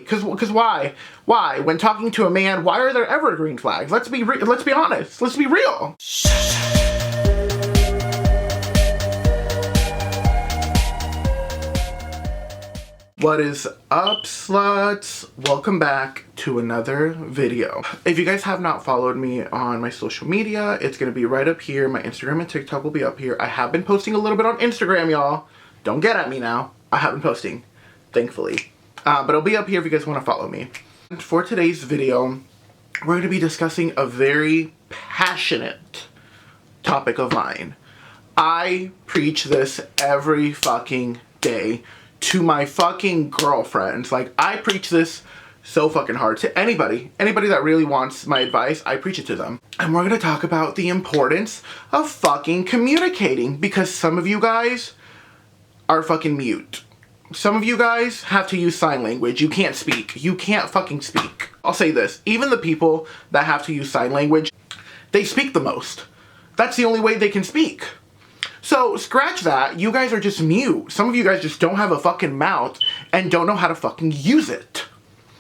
Because why? Why? When talking to a man, why are there ever green flags? Let's be honest. Let's be real. What is up, sluts? Welcome back to another video. If you guys have not followed me on my social media, it's gonna be right up here. My Instagram and TikTok will be up here. I have been posting a little bit on Instagram, y'all. Don't get at me now. I have been posting, thankfully. But it'll be up here if you guys wanna follow me. And for today's video, we're gonna be discussing a very passionate topic of mine. I preach this every fucking day to my fucking girlfriends. Like, I preach this so fucking hard to anybody that really wants my advice. I preach it to them. And we're gonna talk about the importance of fucking communicating, because some of you guys are fucking mute. Some of you guys have to use sign language. You can't speak. You can't fucking speak. I'll say this, even the people that have to use sign language, they speak the most. That's the only way they can speak. So scratch that, you guys are just mute. Some of you guys just don't have a fucking mouth and don't know how to fucking use it.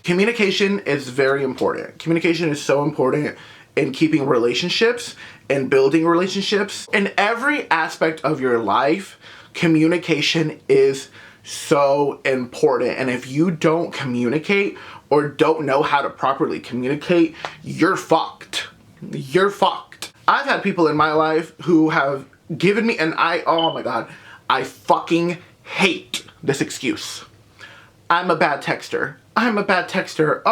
Communication is very important. Communication is so important in keeping relationships and building relationships. In every aspect of your life, communication is so important. And if you don't communicate or don't know how to properly communicate, you're fucked. You're fucked. I've had people in my life who have given me, and oh my god, I fucking hate this excuse. I'm a bad texter. I'm a bad texter.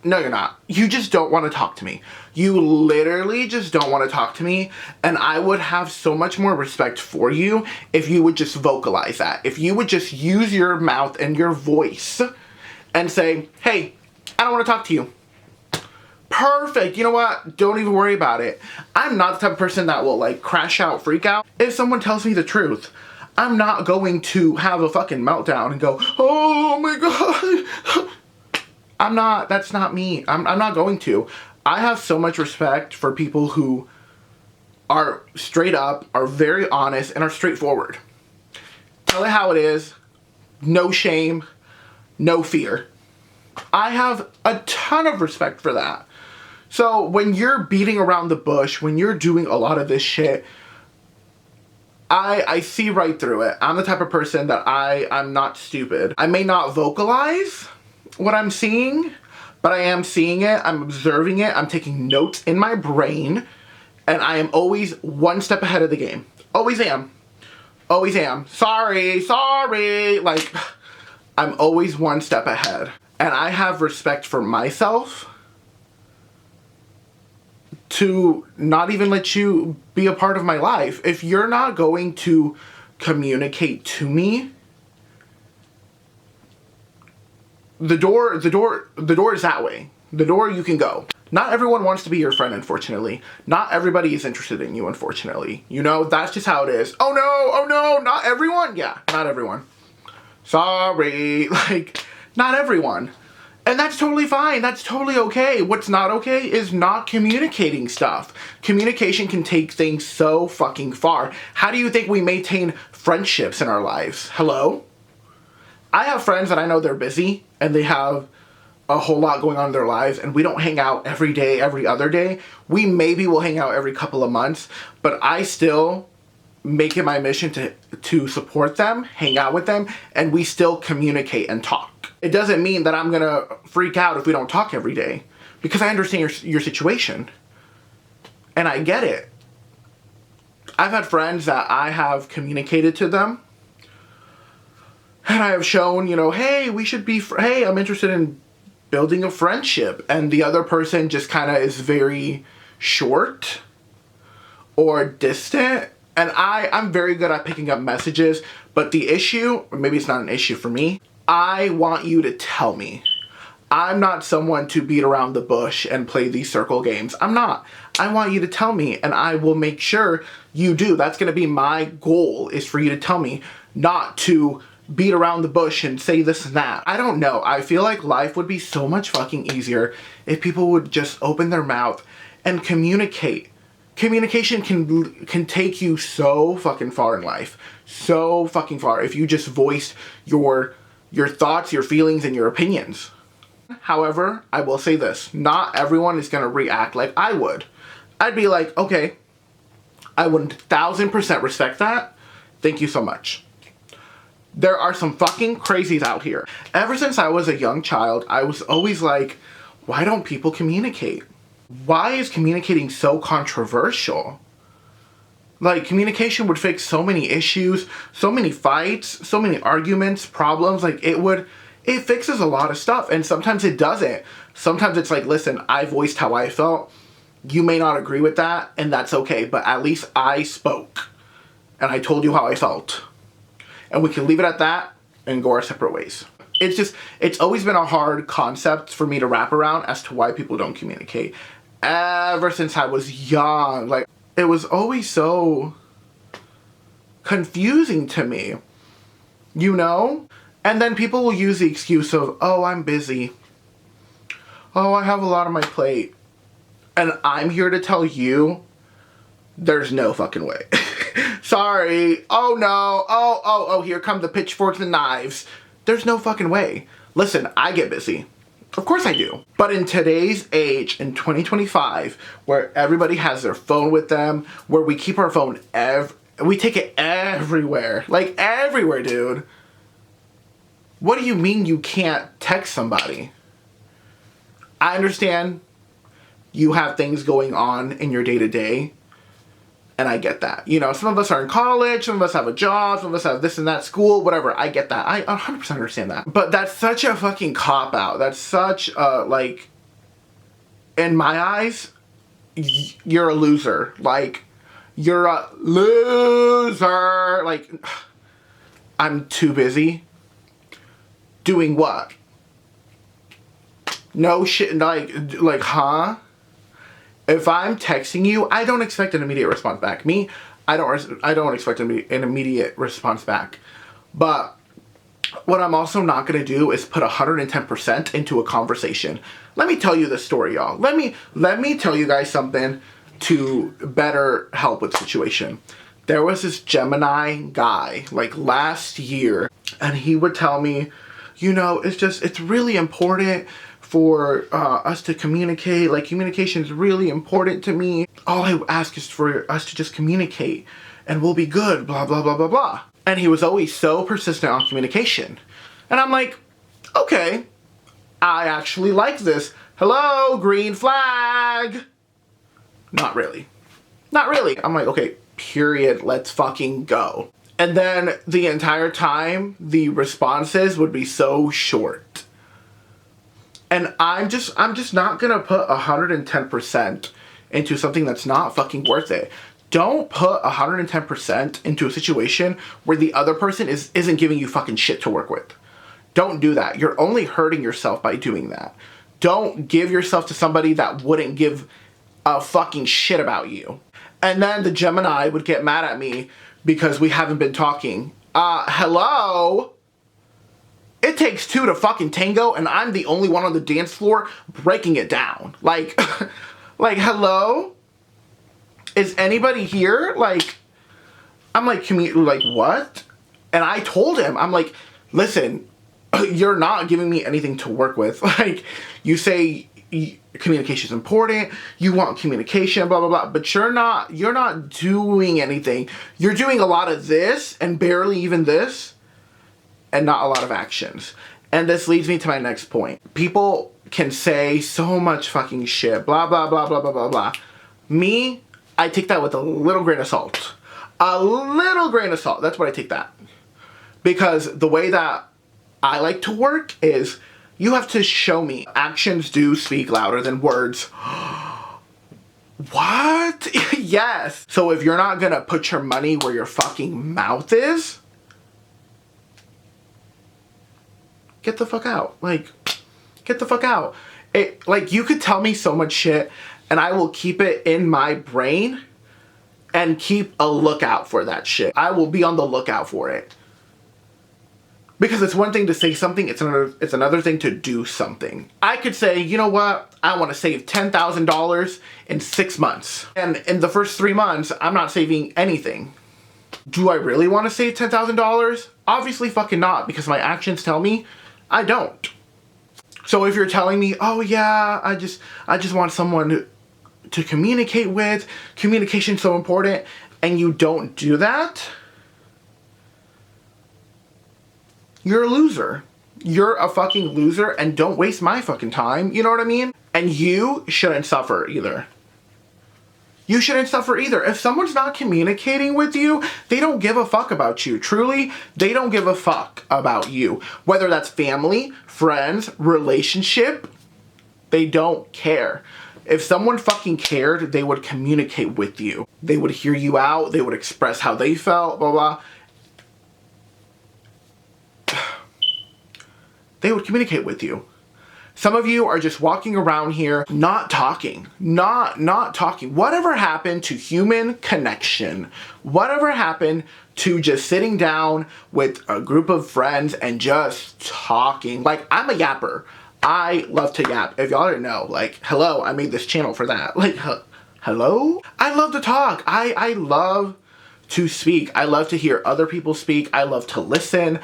No, you're not. You just don't want to talk to me. You literally just don't want to talk to me, and I would have so much more respect for you if you would just vocalize that. If you would just use your mouth and your voice and say, hey, I don't want to talk to you. Perfect. You know what? Don't even worry about it. I'm not the type of person that will like crash out, freak out. If someone tells me the truth, I'm not going to have a fucking meltdown and go, oh my god. I'm not. That's not me. I'm not going to. I have so much respect for people who are straight up, are very honest, and are straightforward. Tell it how it is. No shame. No fear. I have a ton of respect for that. So when you're beating around the bush, when you're doing a lot of this shit, I see right through it. I'm the type of person that I'm not stupid. I may not vocalize what I'm seeing, but I am seeing it, I'm observing it, I'm taking notes in my brain, and I am always one step ahead of the game. Always am. Always am. Sorry. Like, I'm always one step ahead. And I have respect for myself to not even let you be a part of my life. If you're not going to communicate to me, the door is that way. The door you can go. Not everyone wants to be your friend, unfortunately. Not everybody is interested in you, unfortunately. You know, that's just how it is. Oh no, not everyone? Yeah, not everyone. Sorry, like, not everyone. And that's totally fine. That's totally okay. What's not okay is not communicating stuff. Communication can take things so fucking far. How do you think we maintain friendships in our lives? Hello? I have friends that I know they're busy and they have a whole lot going on in their lives, and we don't hang out every day, every other day. We maybe will hang out every couple of months, but I still make it my mission to support them, hang out with them, and we still communicate and talk. It doesn't mean that I'm gonna freak out if we don't talk every day, because I understand your situation. And I get it. I've had friends that I have communicated to them, and I have shown, you know, hey, we should be, hey, I'm interested in building a friendship. And the other person just kind of is very short or distant. And I'm very good at picking up messages, but the issue, or maybe it's not an issue for me, I want you to tell me. I'm not someone to beat around the bush and play these circle games. I'm not. I want you to tell me, and I will make sure you do. That's going to be my goal, is for you to tell me, not to beat around the bush and say this and that. I don't know. I feel like life would be so much fucking easier if people would just open their mouth and communicate. Communication can take you so fucking far in life. So fucking far. If you just voiced your your thoughts, your feelings, and your opinions. However, I will say this, not everyone is going to react like I would. I'd be like, okay, I would 1000% respect that. Thank you so much. There are some fucking crazies out here. Ever since I was a young child, I was always like, why don't people communicate? Why is communicating so controversial? Like, communication would fix so many issues, so many fights, so many arguments, problems. Like, it fixes a lot of stuff. And sometimes it doesn't. Sometimes it's like, listen, I voiced how I felt. You may not agree with that, and that's okay. But at least I spoke. And I told you how I felt. And we can leave it at that and go our separate ways. It's always been a hard concept for me to wrap around as to why people don't communicate. Ever since I was young, like, it was always so confusing to me, you know? And then people will use the excuse of, oh, I'm busy. Oh, I have a lot on my plate. And I'm here to tell you, there's no fucking way. Sorry. Oh no. Oh, here come the pitchforks and knives. There's no fucking way. Listen, I get busy. Of course I do. But in today's age, in 2025, where everybody has their phone with them, where we keep our phone we take it everywhere. Like, everywhere, dude. What do you mean you can't text somebody? I understand you have things going on in your day-to-day, and I get that. You know, some of us are in college, some of us have a job, some of us have this and that, school, whatever. I get that. I 100% understand that. But that's such a fucking cop-out. That's such a, like, in my eyes, you're a loser. Like, you're a loser. Like, I'm too busy. Doing what? No shit, like, huh? If I'm texting you, I don't expect an immediate response back. I don't expect an immediate response back. But what I'm also not going to do is put 110% into a conversation. Let me tell you this story, y'all. Let me tell you guys something to better help with the situation. There was this Gemini guy, like, last year, and he would tell me, you know, it's really important for us to communicate. Like, communication is really important to me. All I ask is for us to just communicate and we'll be good, blah, blah, blah, blah, blah. And he was always so persistent on communication. And I'm like, okay, I actually like this. Hello, green flag. Not really. Not really. I'm like, okay, period, let's fucking go. And then the entire time, the responses would be so short. And I'm just not gonna put 110% into something that's not fucking worth it. Don't put 110% into a situation where the other person isn't giving you fucking shit to work with. Don't do that. You're only hurting yourself by doing that. Don't give yourself to somebody that wouldn't give a fucking shit about you. And then the Gemini would get mad at me because we haven't been talking. Hello? It takes two to fucking tango, and I'm the only one on the dance floor breaking it down. Like, like, hello? Is anybody here? Like, I'm like, like, what? And I told him, I'm like, listen, you're not giving me anything to work with. Like, you say communication is important, you want communication, blah, blah, blah, but you're not doing anything. You're doing a lot of this and barely even this, and not a lot of actions. And this leads me to my next point. People can say so much fucking shit, blah, blah, blah, blah, blah, blah, blah. Me, I take that with a little grain of salt. A little grain of salt. That's what I take that. Because the way that I like to work is you have to show me. Actions do speak louder than words. What? Yes. So if you're not gonna put your money where your fucking mouth is, get the fuck out. Like, get the fuck out. Like, you could tell me so much shit and I will keep it in my brain and keep a lookout for that shit. I will be on the lookout for it. Because it's one thing to say something, it's another thing to do something. I could say, you know what? I want to save $10,000 in 6 months. And in the first 3 months, I'm not saving anything. Do I really want to save $10,000? Obviously fucking not, because my actions tell me I don't. So if you're telling me, oh yeah, I just want someone to communicate with, communication's so important, and you don't do that, you're a loser. You're a fucking loser, and don't waste my fucking time, you know what I mean? And you shouldn't suffer either. You shouldn't suffer either. If someone's not communicating with you, they don't give a fuck about you. Truly, they don't give a fuck about you. Whether that's family, friends, relationship, they don't care. If someone fucking cared, they would communicate with you. They would hear you out, they would express how they felt, blah, blah. They would communicate with you. Some of you are just walking around here not talking. Not talking. Whatever happened to human connection? Whatever happened to just sitting down with a group of friends and just talking? Like, I'm a yapper. I love to yap. If y'all didn't know, like, hello, I made this channel for that. Like, hello? I love to talk. I love to speak. I love to hear other people speak. I love to listen.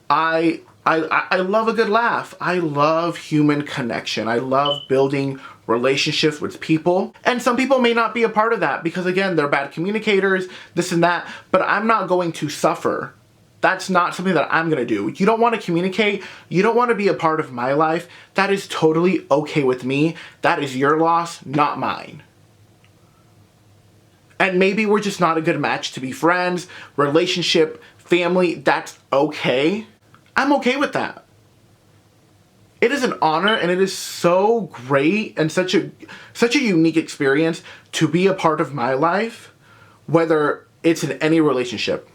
I love a good laugh. I love human connection. I love building relationships with people. And some people may not be a part of that because, again, they're bad communicators, this and that, but I'm not going to suffer. That's not something that I'm going to do. You don't want to communicate. You don't want to be a part of my life. That is totally okay with me. That is your loss, not mine. And maybe we're just not a good match to be friends, relationship, family. That's okay. I'm okay with that. It is an honor, and it is so great and such a unique experience to be a part of my life, whether it's in any relationship.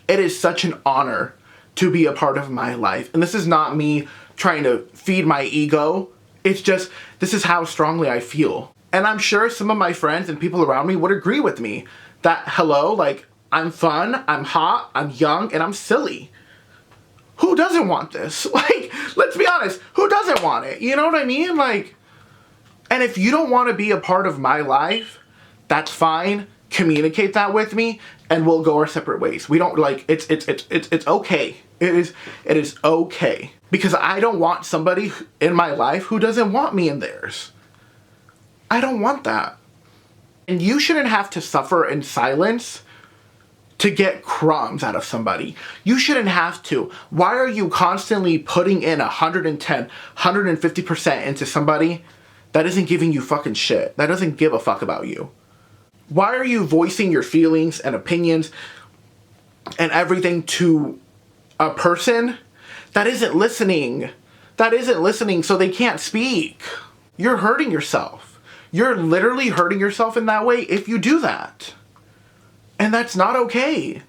It is such an honor to be a part of my life. And this is not me trying to feed my ego. It's just, this is how strongly I feel. And I'm sure some of my friends and people around me would agree with me that, hello, like, I'm fun, I'm hot, I'm young, and I'm silly. Who doesn't want this? Like, let's be honest, who doesn't want it? You know what I mean? Like, and if you don't want to be a part of my life, that's fine. Communicate that with me, and we'll go our separate ways. We don't, like, it's okay. It is okay. Because I don't want somebody in my life who doesn't want me in theirs. I don't want that. And you shouldn't have to suffer in silence to get crumbs out of somebody. You shouldn't have to. Why are you constantly putting in 110, 150% into somebody that isn't giving you fucking shit? That doesn't give a fuck about you. Why are you voicing your feelings and opinions and everything to a person that isn't listening? That isn't listening, so they can't speak. You're hurting yourself. You're literally hurting yourself in that way if you do that. And that's not okay.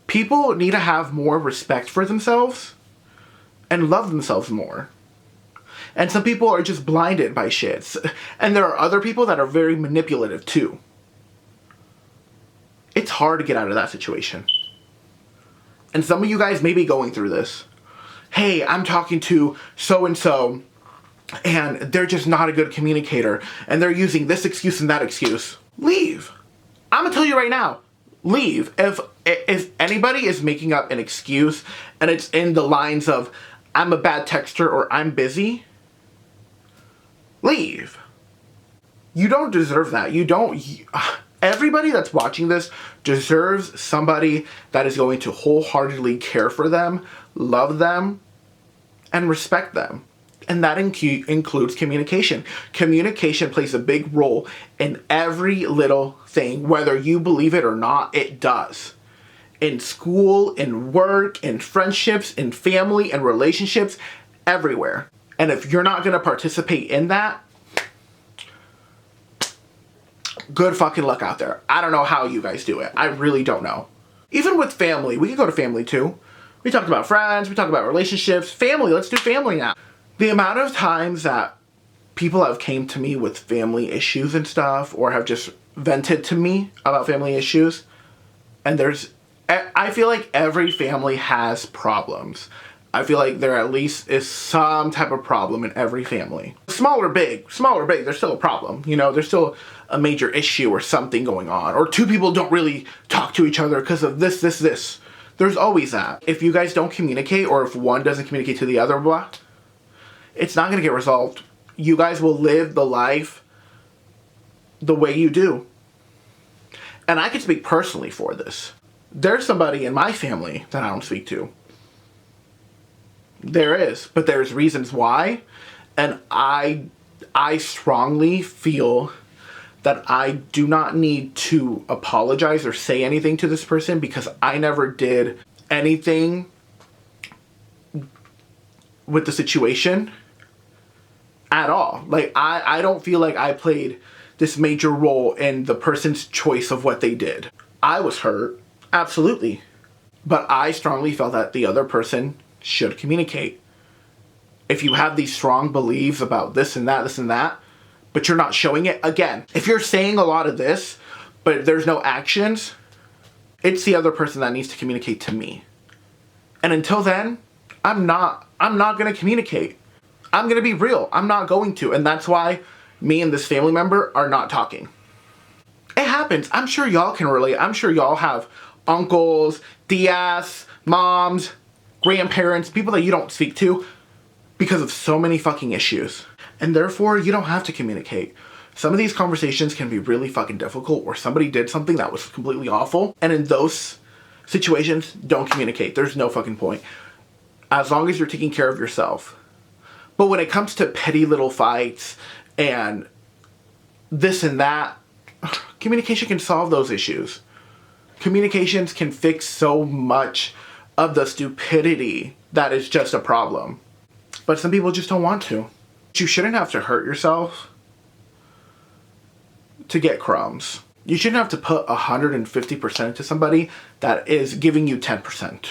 People need to have more respect for themselves and love themselves more. And some people are just blinded by shit. And there are other people that are very manipulative too. It's hard to get out of that situation. And some of you guys may be going through this. Hey, I'm talking to so-and-so, and they're just not a good communicator, and they're using this excuse and that excuse. Leave. I'm gonna tell you right now, leave. If anybody is making up an excuse and it's in the lines of, I'm a bad texter or I'm busy, leave. You don't deserve that. You don't. Everybody that's watching this deserves somebody that is going to wholeheartedly care for them, love them, and respect them. And that includes communication. Communication plays a big role in every little thing. Whether you believe it or not, it does. In school, in work, in friendships, in family, and relationships, everywhere. And if you're not going to participate in that, good fucking luck out there. I don't know how you guys do it. I really don't know. Even with family, we can go to family too. We talked about friends, we talked about relationships. Family, let's do family now. The amount of times that people have came to me with family issues and stuff, or have just vented to me about family issues, and I feel like every family has problems. I feel like there at least is some type of problem in every family. Small or big, there's still a problem. You know, there's still a major issue or something going on. Or two people don't really talk to each other because of this. There's always that. If you guys don't communicate, or if one doesn't communicate to the other, blah, it's not gonna get resolved. You guys will live the life the way you do. And I can speak personally for this. There's somebody in my family that I don't speak to. There is, but there's reasons why, and I strongly feel that I do not need to apologize or say anything to this person because I never did anything with the situation at all. Like, I don't feel like I played this major role in the person's choice of what they did. I was hurt, absolutely, but I strongly felt that the other person should communicate. If you have these strong beliefs about this and that, but you're not showing it, again, if you're saying a lot of this, but there's no actions, it's the other person that needs to communicate to me. And until then, I'm not gonna communicate. I'm gonna be real. I'm not going to. And that's why me and this family member are not talking. It happens. I'm sure y'all can relate. I'm sure y'all have uncles, tias, moms, grandparents, people that you don't speak to because of so many fucking issues. And therefore, you don't have to communicate. Some of these conversations can be really fucking difficult, or somebody did something that was completely awful. And in those situations, don't communicate. There's no fucking point. As long as you're taking care of yourself. But when it comes to petty little fights and this and that, communication can solve those issues. Communications can fix so much of the stupidity that is just a problem. But some people just don't want to. You shouldn't have to hurt yourself to get crumbs. You shouldn't have to put 150% into somebody that is giving you 10%.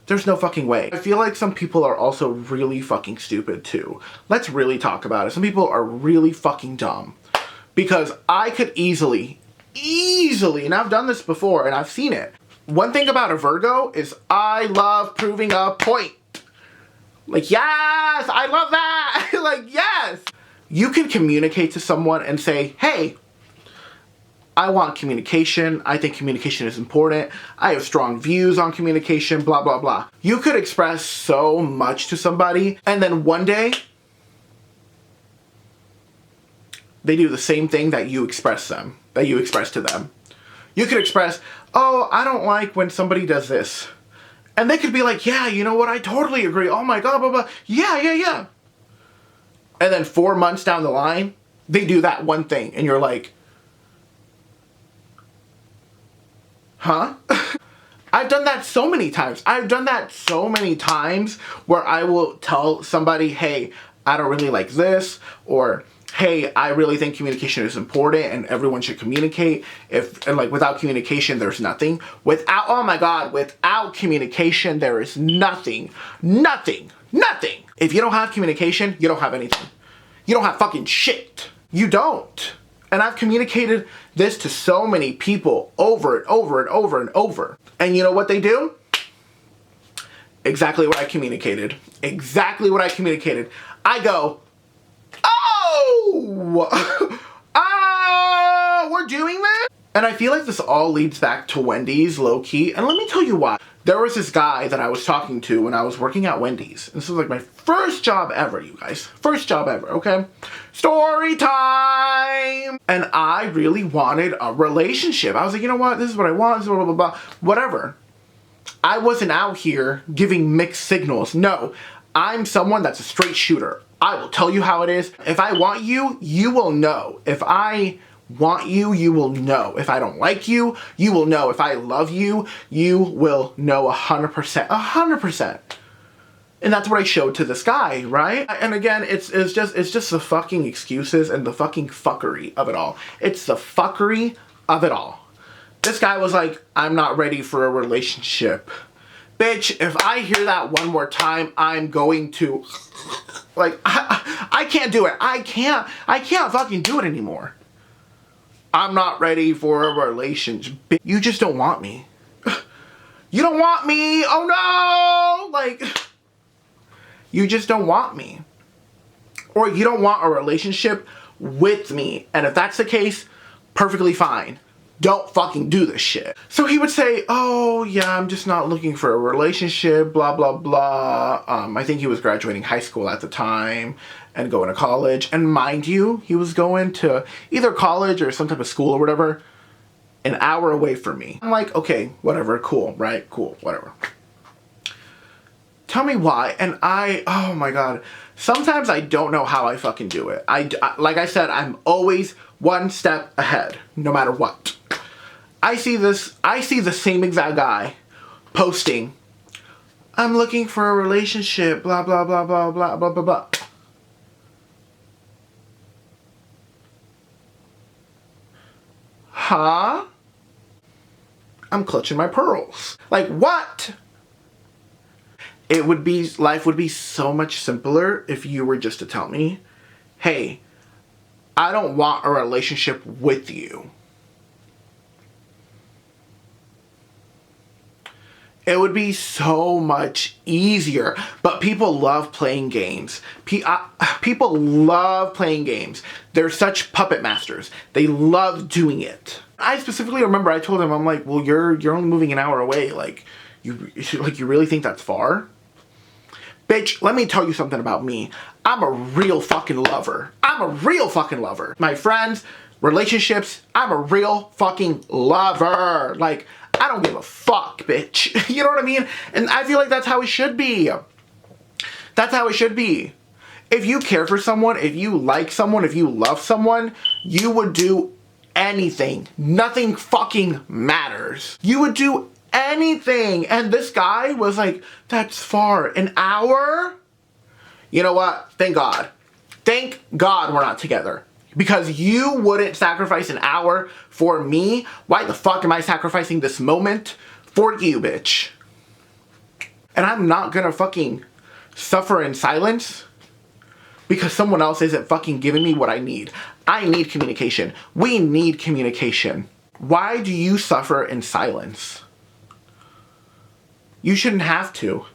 There's no fucking way. I feel like some people are also really fucking stupid too. Let's really talk about it. Some people are really fucking dumb. Because I could easily, and I've done this before and I've seen it. One thing about a Virgo is I love proving a point. Like, yes, I love that. Like, yes. You can communicate to someone and say, hey, I want communication. I think communication is important. I have strong views on communication, blah, blah, blah. You could express so much to somebody, and then one day, they do the same thing that you express to them. You could express, oh, I don't like when somebody does this. And they could be like, yeah, you know what, I totally agree. Oh my God, blah, blah. Yeah. And then 4 months down the line, they do that one thing. And you're like, huh? I've done that so many times. Where I will tell somebody, hey, I don't really like this. Or, hey, I really think communication is important and everyone should communicate. Without communication, there's nothing. Without communication, there is nothing. Nothing. If you don't have communication, you don't have anything. You don't have fucking shit. You don't. And I've communicated this to so many people over and over. And you know what they do? Exactly what I communicated. I go, oh, we're doing this? And I feel like this all leads back to Wendy's, low-key. And let me tell you why. There was this guy that I was talking to when I was working at Wendy's. This was like my first job ever, you guys. First job ever, okay? Story time! And I really wanted a relationship. I was like, you know what? This is what I want. This is blah, blah, blah, whatever. I wasn't out here giving mixed signals. No, I'm someone that's a straight shooter. I will tell you how it is. If I want you, you will know. If I want you, you will know. If I don't like you, you will know. If I love you, you will know 100%. 100%. And that's what I showed to this guy, right? And again, it's just the fucking excuses and the fucking fuckery of it all. It's the fuckery of it all. This guy was like, I'm not ready for a relationship. Bitch, if I hear that one more time, I'm going to, like, I can't do it. I can't fucking do it anymore. I'm not ready for a relationship. You just don't want me. You don't want me. Oh no! Like, You just don't want me. Or you don't want a relationship with me. And if that's the case, perfectly fine. Don't fucking do this shit. So he would say, oh yeah, I'm just not looking for a relationship, blah, blah, blah. I think he was graduating high school at the time and going to college. And mind you, he was going to either college or some type of school or whatever, an hour away from me. I'm like, okay, whatever, cool, right? Cool, whatever. Tell me why. And oh my God, sometimes I don't know how I fucking do it. Like I said, I'm always one step ahead, no matter what. I see the same exact guy posting, I'm looking for a relationship, blah, blah, blah, blah, blah, blah, blah, blah. Huh? I'm clutching my pearls. Like, what? Life would be so much simpler if you were just to tell me, hey, I don't want a relationship with you. It would be so much easier. But people love playing games. People love playing games. They're such puppet masters. They love doing it. I specifically remember I told him, I'm like, well, you're only moving an hour away. Like, you really think that's far? Bitch, let me tell you something about me. I'm a real fucking lover. I'm a real fucking lover. My friends, relationships, I'm a real fucking lover. Like, I don't give a fuck, bitch. You know what I mean? And I feel like that's how it should be. That's how it should be. If you care for someone, if you like someone, if you love someone, you would do anything. Nothing fucking matters. You would do anything. And this guy was like, that's far. An hour? You know what? Thank God. Thank God we're not together. Because you wouldn't sacrifice an hour for me. Why the fuck am I sacrificing this moment for you, bitch? And I'm not gonna fucking suffer in silence because someone else isn't fucking giving me what I need. I need communication. We need communication. Why do you suffer in silence? You shouldn't have to.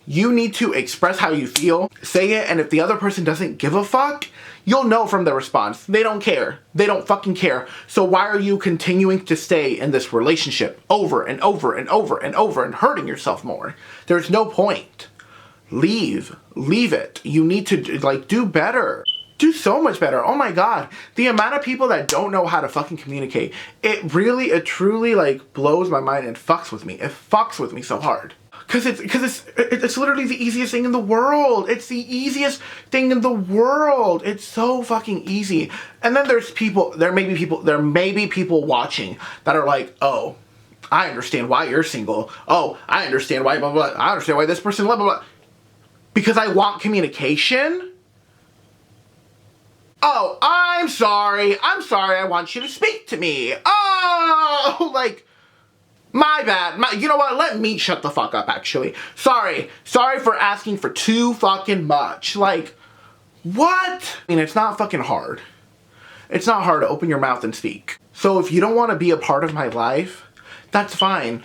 You need to express how you feel, say it, and if the other person doesn't give a fuck, you'll know from their response. They don't care. They don't fucking care. So why are you continuing to stay in this relationship over and over and over and over and hurting yourself more? There's no point. Leave. Leave it. You need to, like, do better. Do so much better. Oh my God. The amount of people that don't know how to fucking communicate, it truly, like, blows my mind and fucks with me. It fucks with me so hard. Cause it's literally the easiest thing in the world. It's the easiest thing in the world. It's so fucking easy. And then there may be people watching that are like, oh, I understand why you're single. Oh, I understand why blah, blah, blah. I understand why this person blah, blah, blah. Because I want communication? Oh, I'm sorry. I want you to speak to me. Oh, like, my bad. You know what? Let me shut the fuck up, actually. Sorry for asking for too fucking much. Like, what? I mean, it's not fucking hard. It's not hard to open your mouth and speak. So if you don't want to be a part of my life, that's fine.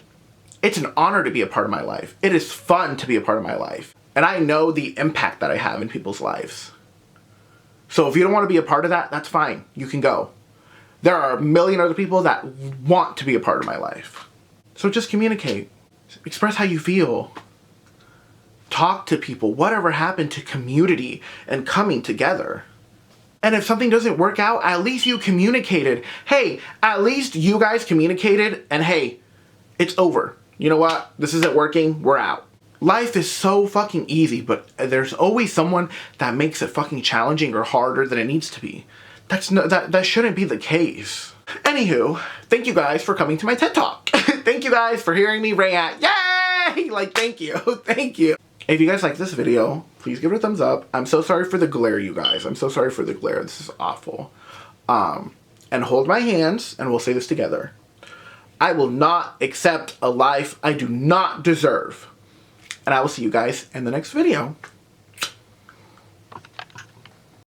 It's an honor to be a part of my life. It is fun to be a part of my life. And I know the impact that I have in people's lives. So if you don't want to be a part of that, that's fine. You can go. There are a million other people that want to be a part of my life. So just communicate. Express how you feel. Talk to people. Whatever happened to community and coming together? And if something doesn't work out, at least you communicated. Hey, at least you guys communicated and hey, it's over. You know what? This isn't working. We're out. Life is so fucking easy, but there's always someone that makes it fucking challenging or harder than it needs to be. That shouldn't be the case. Anywho, thank you guys for coming to my TED Talk. Thank you guys for hearing me rant. Yay! Like, thank you. Thank you. If you guys like this video, please give it a thumbs up. I'm so sorry for the glare, you guys. I'm so sorry for the glare. This is awful. And hold my hands, and we'll say this together. I will not accept a life I do not deserve. And I will see you guys in the next video.